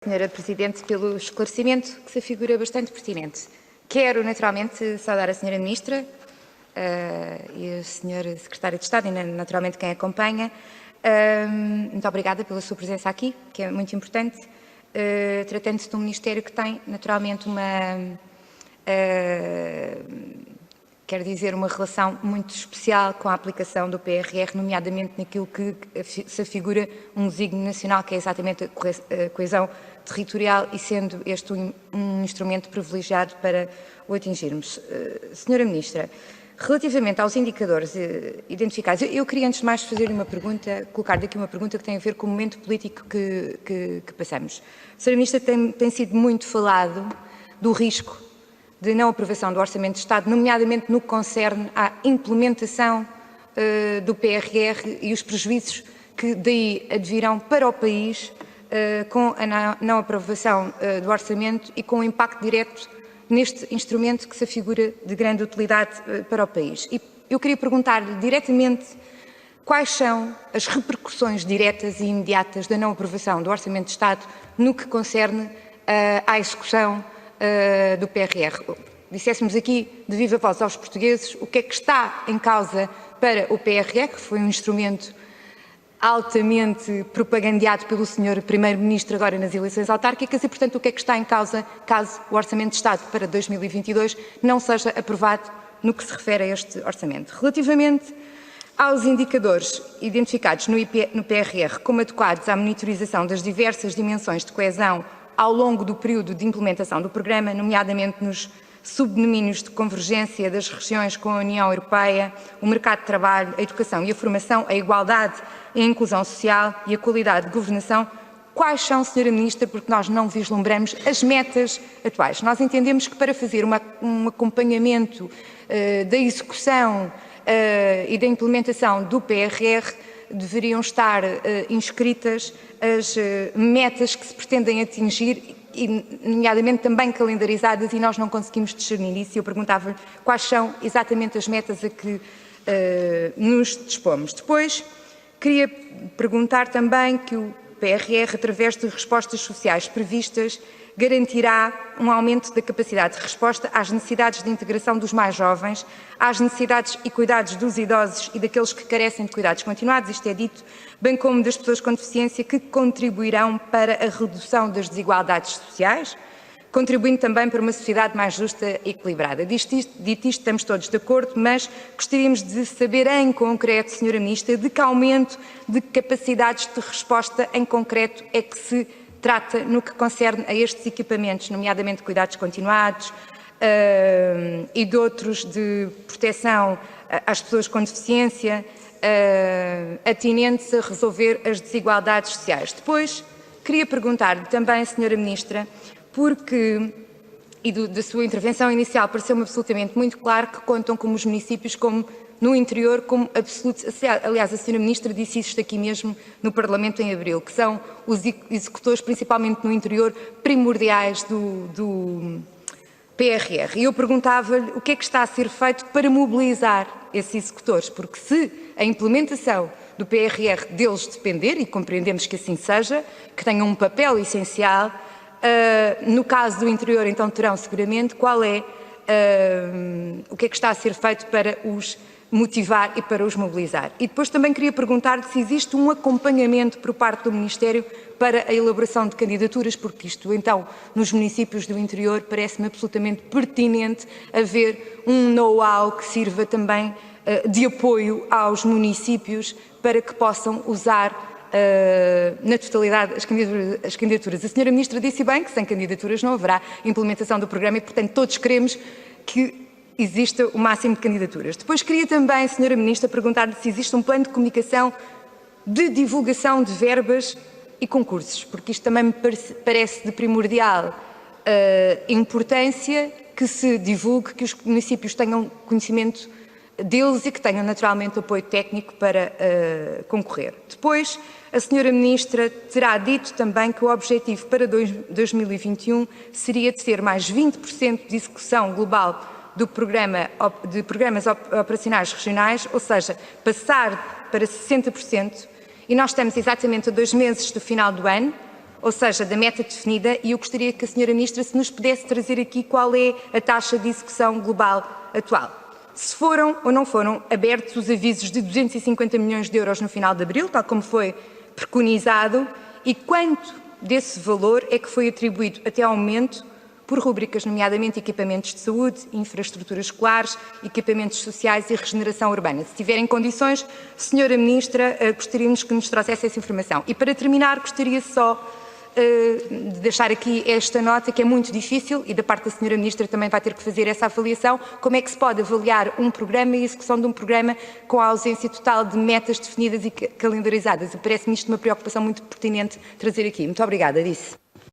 Senhora Presidente, pelo esclarecimento que se afigura bastante pertinente. Quero, naturalmente, saudar a Senhora Ministra e o Senhor Secretário de Estado e, naturalmente, quem acompanha. Muito obrigada pela sua presença aqui, que é muito importante, tratando-se de um Ministério que tem, naturalmente, quero dizer, uma relação muito especial com a aplicação do PRR, nomeadamente naquilo que se afigura um desígnio nacional, que é exatamente a coesão territorial, e sendo este um instrumento privilegiado para o atingirmos. Senhora Ministra, relativamente aos indicadores identificados, eu queria antes de mais fazer-lhe uma pergunta, colocar-lhe aqui uma pergunta que tem a ver com o momento político que passamos. Senhora Ministra, tem sido muito falado do risco de não aprovação do Orçamento de Estado, nomeadamente no que concerne à implementação do PRR e os prejuízos que daí advirão para o país com a não aprovação do Orçamento e com o impacto direto neste instrumento que se afigura de grande utilidade para o país. E eu queria perguntar-lhe diretamente quais são as repercussões diretas e imediatas da não aprovação do Orçamento de Estado no que concerne à execução do PRR. Disséssemos aqui de viva voz aos portugueses o que é que está em causa para o PRR, que foi um instrumento altamente propagandeado pelo Sr. Primeiro-Ministro agora nas eleições autárquicas e, portanto, o que é que está em causa caso o Orçamento de Estado para 2022 não seja aprovado no que se refere a este orçamento. Relativamente aos indicadores identificados no PRR como adequados à monitorização das diversas dimensões de coesão ao longo do período de implementação do programa, nomeadamente nos subdomínios de convergência das regiões com a União Europeia, o mercado de trabalho, a educação e a formação, a igualdade e a inclusão social e a qualidade de governação, quais são, Sra. Ministra, porque nós não vislumbramos as metas atuais? Nós entendemos que para fazer um acompanhamento da execução e da implementação do PRR deveriam estar inscritas as metas que se pretendem atingir, e nomeadamente também calendarizadas, e nós não conseguimos discernir isso. Eu perguntava-lhe quais são exatamente as metas a que nos dispomos. Depois, queria perguntar também que o PRR, através de respostas sociais previstas, garantirá um aumento da capacidade de resposta às necessidades de integração dos mais jovens, às necessidades e cuidados dos idosos e daqueles que carecem de cuidados continuados, isto é dito, bem como das pessoas com deficiência, que contribuirão para a redução das desigualdades sociais, contribuindo também para uma sociedade mais justa e equilibrada. Dito isto, estamos todos de acordo, mas gostaríamos de saber em concreto, Sra. Ministra, de que aumento de capacidades de resposta em concreto é que se trata no que concerne a estes equipamentos, nomeadamente cuidados continuados e de outros de proteção às pessoas com deficiência, atinentes a resolver as desigualdades sociais. Depois, queria perguntar-lhe também, Sra. Ministra, porque, da sua intervenção inicial, pareceu-me absolutamente muito claro que contam com os municípios como no interior como absolutos. Aliás, a Sra. Ministra disse isto aqui mesmo no Parlamento em abril, que são os executores, principalmente no interior, primordiais do PRR. E eu perguntava-lhe o que é que está a ser feito para mobilizar esses executores, porque se a implementação do PRR deles depender, e compreendemos que assim seja, que tenham um papel essencial, no caso do interior, então terão seguramente, o que é que está a ser feito para os motivar e para os mobilizar. E depois também queria perguntar-lhe se existe um acompanhamento por parte do Ministério para a elaboração de candidaturas, porque isto, então, nos municípios do interior, parece-me absolutamente pertinente haver um know-how que sirva também de apoio aos municípios para que possam usar na totalidade as candidaturas. A Sra. Ministra disse bem que sem candidaturas não haverá implementação do programa e, portanto, todos queremos que exista o máximo de candidaturas. Depois queria também, Sra. Ministra, perguntar-lhe se existe um plano de comunicação de divulgação de verbas e concursos, porque isto também me parece de primordial importância que se divulgue, que os municípios tenham conhecimento deles e que tenham naturalmente apoio técnico para concorrer. Depois, a Sra. Ministra terá dito também que o objetivo para 2021 seria de ter mais 20% de execução global de programas operacionais regionais, ou seja, passar para 60%, e nós estamos exatamente a 2 meses do final do ano, ou seja, da meta definida, e eu gostaria que a Sra. Ministra se nos pudesse trazer aqui qual é a taxa de execução global atual. Se foram ou não foram abertos os avisos de 250 milhões de euros no final de abril, tal como foi preconizado, e quanto desse valor é que foi atribuído até ao momento por rubricas, nomeadamente equipamentos de saúde, infraestruturas escolares, equipamentos sociais e regeneração urbana. Se tiverem condições, Sra. Ministra, gostaríamos que nos trouxesse essa informação. E para terminar, gostaria só de deixar aqui esta nota, que é muito difícil, e da parte da Sra. Ministra também vai ter que fazer essa avaliação: como é que se pode avaliar um programa e a execução de um programa com a ausência total de metas definidas e calendarizadas? E parece-me isto uma preocupação muito pertinente trazer aqui. Muito obrigada, disse.